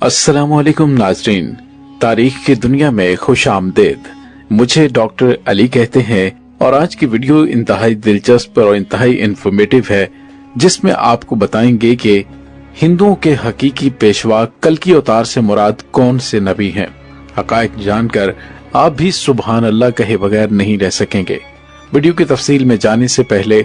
अस्सलामुअलैकुम नाजरीन, तारीख की दुनिया में खुश आमदेद। मुझे डॉक्टर अली कहते हैं और आज की वीडियो इंतहाई दिलचस्प और इंतहाई इंफॉर्मेटिव है, जिसमें आपको बताएंगे कि हिंदुओं के हकीकी पेशवा कल्कि अवतार से मुराद कौन से नबी हैं। हकायक जानकर आप भी सुबहान अल्लाह कहे बगैर नहीं रह सकेंगे। वीडियो की तफसील में जाने से पहले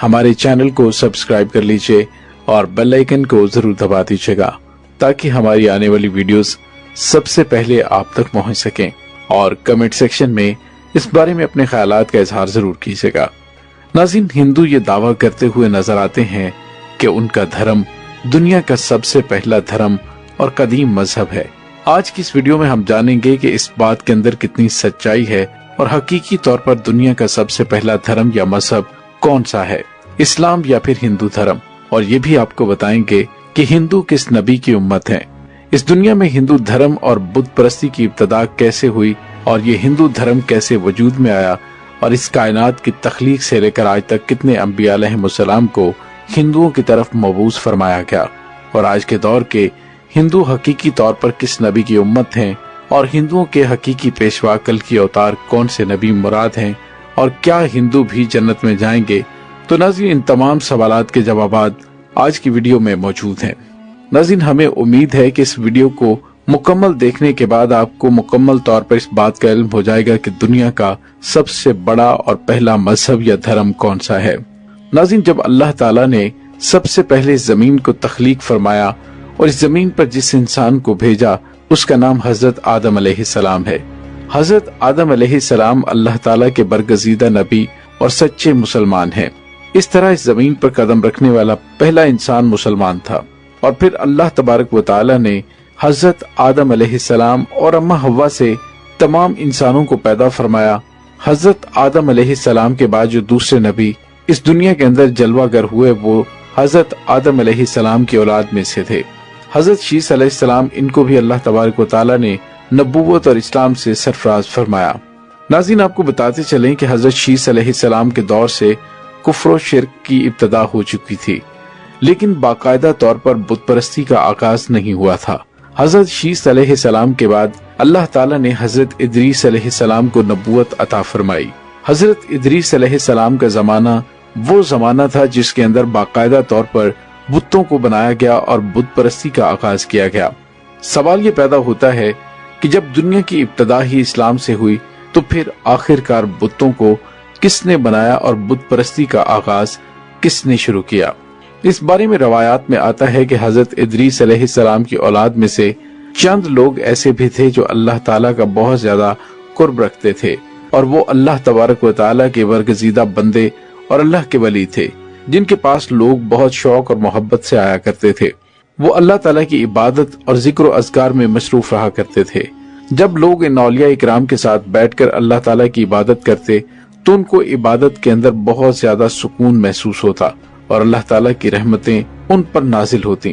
हमारे चैनल को सब्सक्राइब कर लीजिए और बेल आइकन को जरूर दबा दीजिएगा ताकि हमारी आने वाली वीडियोस सबसे पहले आप तक पहुंच सकें। और कमेंट सेक्शन में इस बारे में अपने ख्यालात का इजहार जरूर कीजिएगा। नाज़रीन, हिंदू ये दावा करते हुए नजर आते हैं कि उनका धर्म दुनिया का सबसे पहला धर्म और कदीम मजहब है। आज की इस वीडियो में हम जानेंगे कि इस बात के अंदर कितनी सच्चाई है और हकीकी तौर पर दुनिया का सबसे पहला धर्म या मजहब कौन सा है, इस्लाम या फिर हिंदू धर्म। और ये भी आपको बताएंगे कि हिंदू किस नबी की उम्मत है, इस दुनिया में हिंदू धर्म और बुत परस्ती की इब्तदा कैसे हुई और ये हिंदू धर्म कैसे वजूद में आया और इस कायनात की तख्लीक से लेकर आज तक कितने अंबिया अलैहिमुस्सलाम को हिंदुओं की तरफ मबूस फरमाया गया और आज के दौर के हिंदू हकीकी तौर पर किस नबी की उम्मत हैं और हिंदुओं के हकीकी पेशवा कल्कि अवतार कौन से नबी मुराद हैं और क्या हिंदू भी जन्नत में जाएंगे। तो नाज़रीन, इन तमाम सवालात के जवाबात आज की वीडियो में मौजूद हैं। नाज़रीन, हमें उम्मीद है कि इस वीडियो को मुकम्मल देखने के बाद आपको मुकम्मल तौर पर इस बात का इल्म हो जाएगा कि दुनिया का सबसे बड़ा और पहला मजहब या धर्म कौन सा है। नाज़रीन, जब अल्लाह ताला ने सबसे पहले जमीन को तख्लीक फरमाया और इस जमीन पर जिस इंसान को भेजा उसका नाम हजरत आदम अलैहिस्सलाम है। हजरत आदम अलैहिस्सलाम अल्लाह ताला के बरगजीदा नबी और सच्चे मुसलमान हैं। इस तरह इस जमीन पर कदम रखने वाला पहला इंसान मुसलमान था। और फिर अल्लाह तबारक व तआला ने हजरत आदम अलैहिस्सलाम और अम्मा हव्वा से तमाम इंसानों को पैदा फरमाया। हजरत आदम अलैहिस्सलाम के बाद जो दूसरे नबी इस दुनिया के अंदर जलवागर हुए वो हजरत आदम अलैहिस्सलाम की औलाद में से थे। हजरत शीस अलैहिस्सलाम, इनको भी अल्लाह तबारक व तआला ने नबूवत और इस्लाम से सरफराज फरमाया। नाज़रीन, आपको बताते चलें कि हजरत शीस अलैहिस्सलाम के दौर से कुफ्र और शिर्क की इब्तदा हो चुकी थी, लेकिन बाकायदा तौर पर बुत परस्ती का आगाज नहीं हुआ था। हजरत शीस अलैहिस्सलाम के बाद अल्लाह ताला ने हजरत इदरीस अलैहिस्सलाम को नबूवत अता फरमाई। हजरत इदरीस अलैहिस्सलाम का जमाना वो जमाना था जिसके अंदर बाकायदा तौर पर बुतों को बनाया गया और बुत परस्ती का आगाज किया गया। सवाल ये पैदा होता है कि जब दुनिया की इब्तदा ही इस्लाम से हुई तो फिर आखिरकार बुतों को किसने बनाया और बुत परस्ती का आगाज किसने शुरू किया। इस बारे में रवायात में आता है कि हजरत इदरीस अलैहिस्सलाम की औलाद में से चंद लोग ऐसे भी थे जो अल्लाह ताला का बहुत ज्यादा कुर्ब रखते थे और वो अल्लाह तबारक व तआला के बरगजीदा बंदे और अल्लाह के वली थे, जिनके पास लोग बहुत शौक और मोहब्बत से आया करते थे। वो अल्लाह ताला की इबादत और जिक्र अज़कार में मशरूफ रहा करते थे। जब लोग इन औलिया इकराम के साथ बैठकर अल्लाह ताला की इबादत करते तो उनको इबादत के अंदर बहुत ज्यादा सुकून महसूस होता और अल्लाह ताला की रहमतें उन पर नाजिल होती।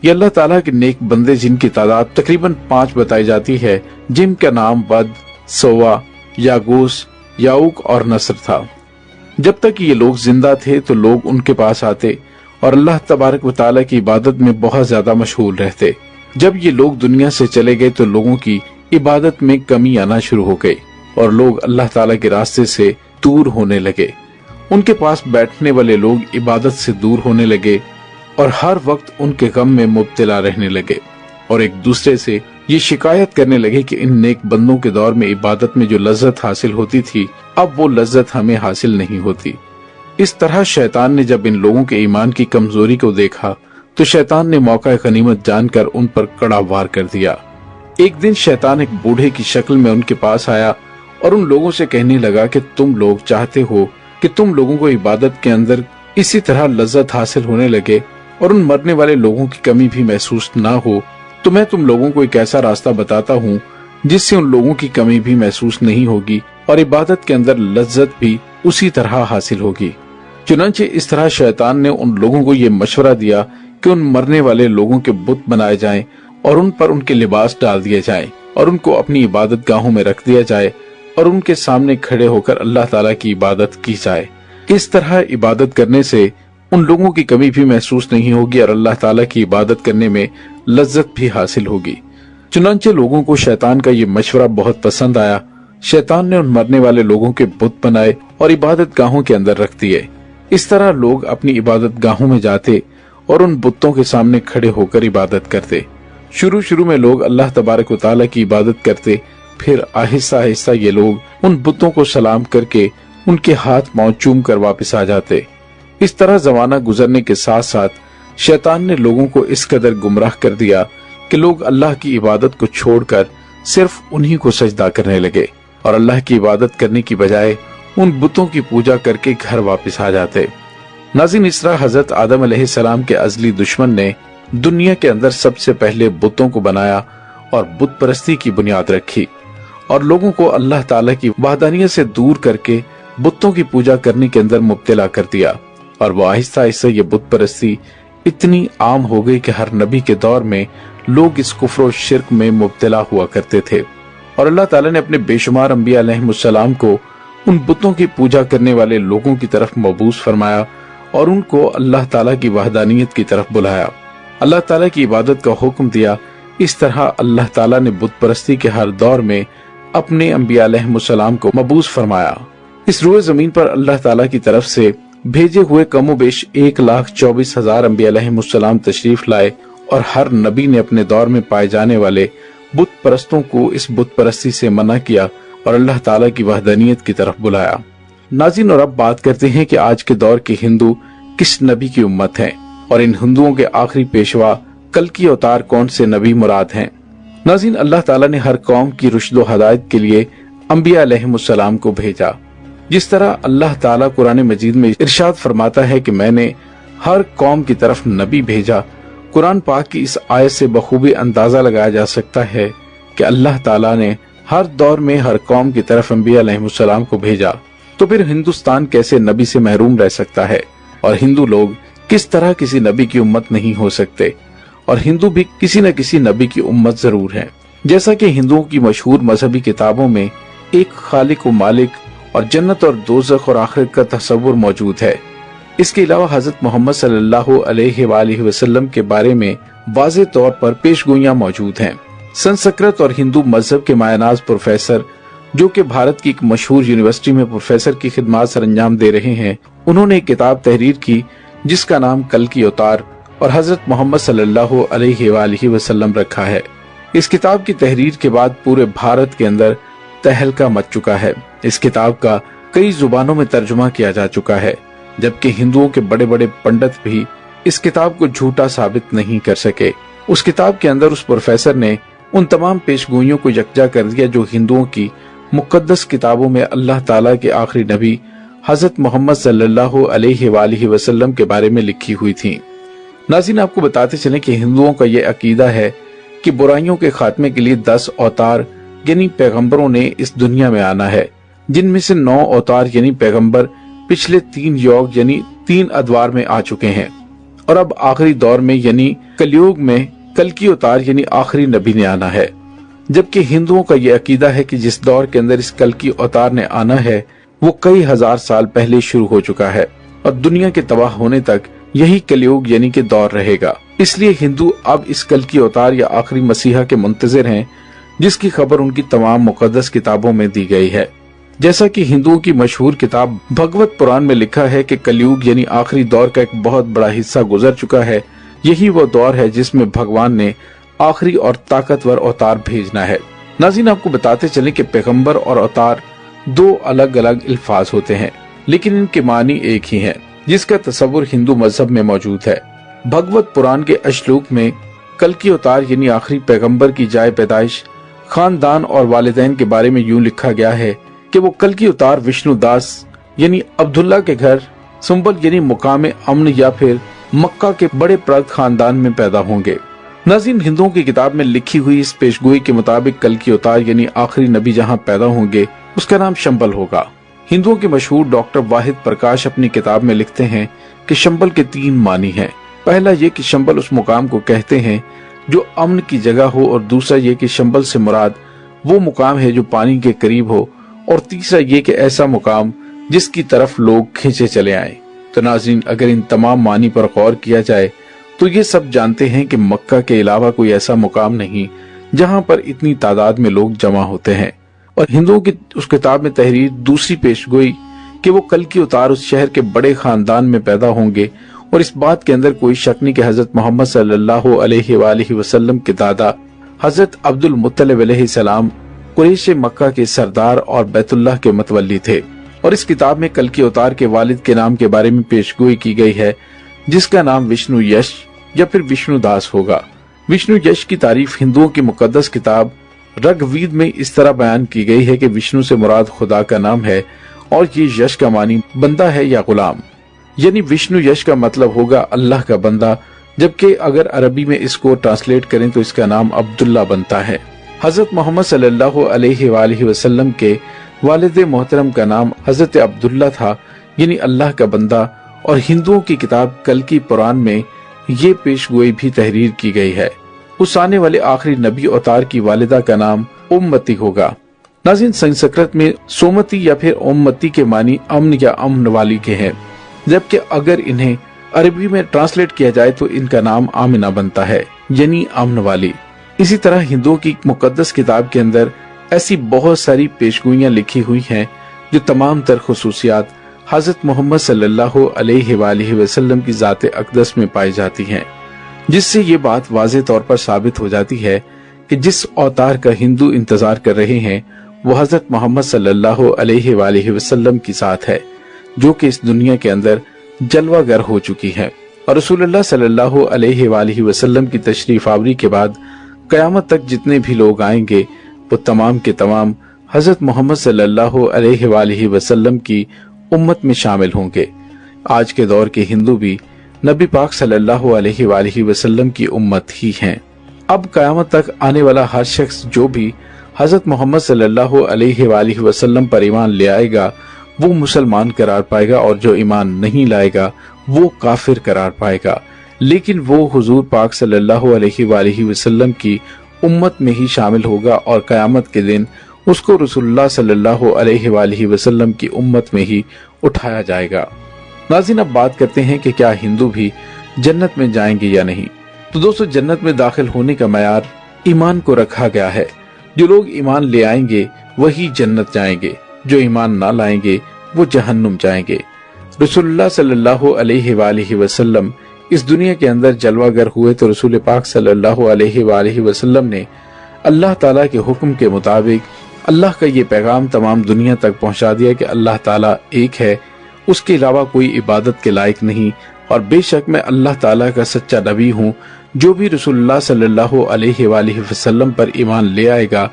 ये अल्लाह ताला के नेक बंदे जिनकी तादाद तकरीबन 5 बताई जाती है, जिनका नाम बद, सोवा, यागूस, याऊक और नसर था। जब तक ये लोग जिंदा थे तो लोग उनके पास आते और अल्लाह तबारक व तआला की इबादत में बहुत ज्यादा मशगूल रहते। जब ये लोग दुनिया से चले गए तो लोगों की इबादत में कमी आना शुरू हो गई और लोग अल्लाह ताला के रास्ते से दूर होने लगे। उनके पास बैठने वाले लोग इबादत से दूर होने लगे और हर वक्त उनके गम में मुब्तला रहने लगे और एक दूसरे से ये शिकायत करने लगे कि इन नेक बंदों के दौर में इबादत में जो लज्जत हासिल होती थी अब वो लज्जत हमें हासिल नहीं होती। इस तरह शैतान ने जब इन लोगों के ईमान की कमजोरी को देखा तो शैतान ने मौका गनीमत जानकर उन पर कड़ा वार कर दिया। एक दिन शैतान एक बूढ़े की शक्ल में उनके पास आया और उन लोगों से कहने लगा कि तुम लोग चाहते हो कि तुम लोगों को इबादत के अंदर इसी तरह लज्जत हासिल होने लगे और उन मरने वाले लोगों की कमी भी महसूस ना हो, तो मैं तुम लोगों को एक ऐसा रास्ता बताता हूँ जिससे उन लोगों की कमी भी महसूस नहीं होगी और इबादत के अंदर लज्जत भी उसी तरह हासिल होगी। चुनांचे इस तरह शैतान ने उन लोगों को ये मशवरा दिया कि उन मरने वाले लोगों के बुत बनाए जाएं और उन पर उनके लिबास डाल दिए जाएं और उनको अपनी इबादत गाहों में रख दिया जाए और उनके सामने खड़े होकर अल्लाह ताला की इबादत की जाए। इस तरह इबादत करने से उन लोगों की कमी भी महसूस नहीं होगी और अल्लाह ताला की इबादत करने में लज्जत भी हासिल होगी। चुनांचे लोगों को शैतान का ये मशवरा बहुत पसंद आया। शैतान ने उन मरने वाले लोगों के बुत बनाए और इबादत गाहों के अंदर रख दिए। इस तरह लोग अपनी इबादत गाहों में जाते और उन बुतों के सामने खड़े होकर इबादत करते। शुरू में लोग अल्लाह तबारक व तआला की इबादत करते, फिर आहिस्ता आहिस्ता ये लोग उन बुतों को सलाम करके उनके हाथ पांव चूम कर वापस आ जाते। इस तरह जमाना गुजरने के साथ साथ शैतान ने लोगों को इस कदर गुमराह कर दिया कि लोग अल्लाह की इबादत को छोड़कर सिर्फ उन्हीं को सजदा करने लगे और अल्लाह की इबादत करने की बजाय उन बुतों की पूजा करके घर वापस आ जाते। नाज़रीन, इस तरह हजरत आदम अलैहिस्सलाम के अज़ली दुश्मन ने दुनिया के अंदर सबसे पहले बुतों को बनाया और बुत परस्ती की बुनियाद रखी और लोगों को अल्लाह ताला की वहदानियत से दूर करके बुतों की पूजा करने के अंदर मुब्तला कर दिया। और वो आहिस्ता आहिस्ता ये बुत परस्ती इतनी आम हो गई कि हर नबी के दौर में लोग इस कुफ्र और शिर्क में मुब्तला हुआ करते थे। और अल्लाह ताला ने अपने बेशुमार अंबिया अलैहिमुस्सलाम को उन बुतों की पूजा करने वाले लोगों की तरफ मबूस फरमाया और उनको अल्लाह ताला की वहदानियत की तरफ बुलाया। अल्लाह ताला की इबादत का हुक्म दिया। इस तरह अल्लाह ताला ने बुत परस्ती के हर दौर में अपने अंबिया अलैहिमुस्सलाम को मबूस फरमाया। इस रूए जमीन पर अल्लाह ताला की तरफ से भेजे हुए कमोबेश 1,24,000 अंबिया अलैहिमुस्सलाम तशरीफ लाए और हर नबी ने अपने दौर में पाए जाने वाले बुत परस्तों को इस बुत परस्ती से मना किया और अल्लाह ताला की वहदानियत की तरफ बुलाया। नाज़रीन, और अब बात करते हैं कि आज के दौर के हिंदू किस नबी की उम्मत हैं और इन हिंदुओं के आखिरी पेशवा कल की अवतार कौन से नबी मुराद हैं। नाज़रीन, अल्लाह ताला ने हर कौम की रुश्द व हदायत के लिए अंबिया अलैहिमुस्सलाम को भेजा। जिस तरह अल्लाह ताला कुरान मजीद में इरशाद फरमाता है कि मैंने हर कौम की तरफ नबी भेजा, कुरान पाक की इस आयत से बखूबी अंदाजा लगाया जा सकता है कि अल्लाह ताला ने हर दौर में हर कौम की तरफ अंबिया अलैहिमुस्सलाम को भेजा। तो फिर हिंदुस्तान कैसे नबी से महरूम रह सकता है और हिंदू लोग किस तरह किसी नबी की उम्मत नहीं हो सकते और हिंदू भी किसी न किसी नबी की उम्मत जरूर है। जैसा कि हिंदुओं की मशहूर मजहबी किताबों में एक खालिक व मालिक और जन्नत और दोज़ख और आखिरत का तस्वुर मौजूद है। इसके अलावा हजरत मोहम्मद सल्लल्लाहु अलैहि वसल्लम के बारे में वाज़ेह तौर पर पेशगोइयां मौजूद हैं। संस्कृत और हिंदू मजहब के मायनाज प्रोफेसर, जो कि भारत की एक मशहूर यूनिवर्सिटी में प्रोफेसर की खिदमत सरंजाम दे रहे हैं, उन्होंने एक किताब तहरीर की जिसका नाम कल की अवतार और हजरत मोहम्मद सल्लल्लाहु अलैहि वसल्लम रखा है। इस किताब की तहरीर के बाद पूरे भारत के अंदर तहलका मच चुका है। इस किताब का कई जुबानों में तर्जुमा किया जा चुका है, जबकि हिंदुओं के बड़े बड़े पंडित भी इस किताब को झूठा साबित नहीं कर सके। उस किताब के अंदर उस प्रोफेसर ने उन तमाम पेशगोइयों को यकजा कर दिया जो हिंदुओं की मुकद्दस किताबों में अल्लाह ताला के आखिरी नबी हजरत मोहम्मद सल्लल्लाहु अलैहि वसल्लम के बारे में लिखी हुई थी। नाज़रीन, आपको बताते चलें कि हिंदुओं का ये अकीदा है कि बुराइयों के खात्मे के लिए 10 अवतार यानी पैगंबरों ने इस दुनिया में आना है, जिनमें से 9 अवतार यानी पैगंबर पिछले 3 युग यानी 3 अदवार में आ चुके हैं और अब आखिरी दौर में यानी कलयुग में कल की अवतार यानी आखिरी नबी ने आना है। जबकि हिंदुओं का ये अकीदा है कि जिस दौर के अंदर इस कल की अवतार ने आना है वो कई हजार साल पहले शुरू हो चुका है और दुनिया के तबाह होने तक यही कलयुग यानी कि दौर रहेगा। इसलिए हिंदू अब इस कल की अवतार या आखिरी मसीहा के मुंतजिर हैं, जिसकी खबर उनकी तमाम मुकद्दस किताबों में दी गई है। जैसा कि हिंदुओं की मशहूर किताब भगवत पुराण में लिखा है कि कलयुग यानी आखिरी दौर का एक बहुत बड़ा हिस्सा गुजर चुका है। यही वो दौर है जिसमें भगवान ने आखिरी और ताकतवर अवतार भेजना है। नाज़रीन, आपको बताते चले कि पैगंबर और अवतार 2 अलग अलग अल्फाज होते हैं, लेकिन इनके मानी एक ही है, जिसका तस्वुर हिंदू मजहब में मौजूद है। भगवत पुराण के अश्लोक में कल की अवतार यानी आखिरी पैगंबर की जाए पैदाइश, खानदान और वालिदैन के बारे में यूं लिखा गया है कि वो कल की अवतार विष्णु दास यानी अब्दुल्ला के घर सुंबल यानी मुकाम अमन या फिर मक्का के बड़े प्रद खानदान में पैदा होंगे। नाज़रीन, हिंदुओं की किताब में लिखी हुई इस पेशगोई के मुताबिक कल की अवतार यानी आखिरी नबी जहां पैदा होंगे उसका नाम शंबल होगा। हिंदुओं के मशहूर डॉक्टर वाहिद प्रकाश अपनी किताब में लिखते हैं कि शंबल के 3 मानी हैं। पहला ये कि शंबल उस मुकाम को कहते हैं जो अमन की जगह हो, और दूसरा ये कि शंबल से मुराद वो मुकाम है जो पानी के करीब हो, और तीसरा ये कि ऐसा मुकाम जिसकी तरफ लोग खींचे चले आए। तो नाज़रीन, अगर इन तमाम मानी पर गौर किया जाए तो ये सब जानते हैं कि मक्का के अलावा कोई ऐसा मुकाम नहीं जहां पर इतनी तादाद में लोग जमा होते हैं। और हिंदुओं की उस किताब में तहरीर दूसरी पेशगोई कि वो कल की उतार उस शहर के बड़े खानदान में पैदा होंगे, और इस बात के अंदर कोई शक नहीं कि हजरत मोहम्मद सल्लल्लाहु अलैहि वसल्लम के दादा हजरत अब्दुल मुत्तलिब अलैहिस्सलाम कुरैश मक्का के सरदार और बैतुल्लाह के मतवल्ली थे। और इस किताब में कल के उतार के वालिद के नाम के बारे में पेशगोई की गई है, जिसका नाम विष्णु यश या फिर विष्णु दास होगा। विष्णु यश की तारीफ हिंदुओं की मुकद्दस किताब ऋग्वेद में इस तरह बयान की गई है कि विष्णु से मुराद खुदा का नाम है, और ये यश का मानी बंदा है या गुलाम, यानी विष्णु यश का मतलब होगा अल्लाह का बंदा, जबकि अगर अरबी में इसको ट्रांसलेट करें तो इसका नाम अब्दुल्ला बनता है। हजरत मोहम्मद सल्लल्लाहु अलैहि वसल्लम के वालिद मोहतरम का नाम हजरत अब्दुल्ला था, यानी अल्लाह का बंदा। और हिंदुओं की किताब कल की कुरान में ये पेशगोई भी तहरीर की गई है। उस आने वाले आखिरी नबी अवतार की वालिदा का नाम उम्मती होगा। नाज़रीन, संस्कृत में सोमती या फिर उम्मती के मानी अमन या अमन वाली के हैं, जबकि अगर इन्हें अरबी में ट्रांसलेट किया जाए तो इनका नाम आमिना बनता है, यानी अमन वाली। इसी तरह हिंदुओं की मुकद्दस किताब के अंदर ऐसी बहुत सारी पेशगोइयां लिखी हुई हैं जो तमाम तर खुसूसियात हजरत मोहम्मद सल्लल्लाहु अलैहि वसल्लम की ज़ात अक़दस में पाई जाती हैं, जिससे ये बात वाज़ेह तौर पर साबित हो जाती है कि जिस अवतार का हिंदू इंतजार कर रहे हैं वो हजरत मोहम्मद सल्लल्लाहु अलैहि वसल्लम की ज़ात है, जो कि इस दुनिया के अंदर जलवागर हो चुकी है। और रसूलुल्लाह सल्लल्लाहु अलैहि वसल्लम की तशरीफ आवरी के बाद कयामत तक जितने भी लोग आएंगे वो तमाम के तमाम हजरत मोहम्मद सल्लल्लाहु अलैहि वसल्लम की उम्मत में शामिल होंगे। आज के दौर के हिंदू भी नबी पाक सल्लल्लाहु अलैहि वसल्लम की उम्मत ही हैं। अब कयामत तक आने वाला हर शख्स जो भी हजरत मोहम्मद सल्लल्लाहु अलैहि वसल्लम पर ईमान ले आएगा वो मुसलमान करार पाएगा, और जो ईमान नहीं लाएगा वो काफिर करार पाएगा। लेकिन वो हुजूर पाक सल्लल्लाहु अलैहि वसल्लम की उम्मत में ही शामिल होगा, और कयामत के दिन उसको रसूलुल्लाह सल्लल्लाहु अलैहि वसल्लम की उम्मत में ही उठाया जाएगा। नाज़रीन, अब बात करते हैं कि क्या हिंदू भी जन्नत में जाएंगे या नहीं। तो दोस्तों, जन्नत में दाखिल होने का मयार ईमान को रखा गया है। जो लोग ईमान ले आएंगे वही जन्नत जाएंगे, जो ईमान ना लाएंगे वो जहन्नुम जाएंगे। रसूलुल्लाह सल्लल्लाहु अलैहि वसल्लम इस दुनिया के अंदर जलवागर हुए तो रसूल पाक सल्लल्लाहु अलैहि वसल्लम ने अल्लाह ताला के हुक्म के मुताबिक अल्लाह का ये पैगाम तमाम दुनिया तक पहुंचा दिया कि अल्लाह ताला एक है, उसके अलावा कोई इबादत के लायक नहीं, और बेशक मैं अल्लाह ताला का सच्चा नबी हूँ। जो भी रसूलुल्लाह सल्लल्लाहु अलैहि वसल्लम पर ईमान ले आएगा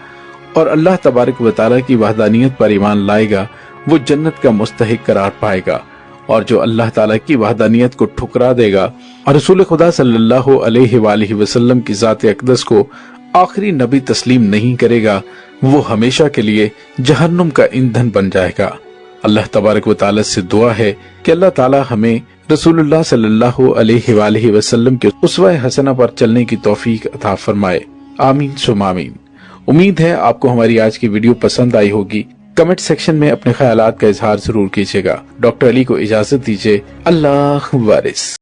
और अल्लाह तबारक व तआला की वहदानियत पर ईमान लाएगा वो जन्नत का मुस्तहिक करार पाएगा, और जो अल्लाह ताला की वहदानियत को ठुकरा देगा और रसूल खुदा सल्लल्लाहु अलैहि वसल्लम की ज़ात अक़दस को आखिरी नबी तस्लीम नहीं करेगा वो हमेशा के लिए जहन्नुम का ईंधन बन जाएगा। अल्लाह तबारक व तआला से दुआ है कि अल्लाह ताला हमें रसूलुल्लाह सल्लल्लाहु अलैहि वसल्लम के उसवा हसना पर चलने की तौफीक अता फरमाए। आमीन सुम आमीन। उम्मीद है आपको हमारी आज की वीडियो पसंद आई होगी। कमेंट सेक्शन में अपने ख्यालात का इजहार जरूर कीजिएगा। डॉक्टर अली को इजाजत दीजिए। अल्लाह वारिस।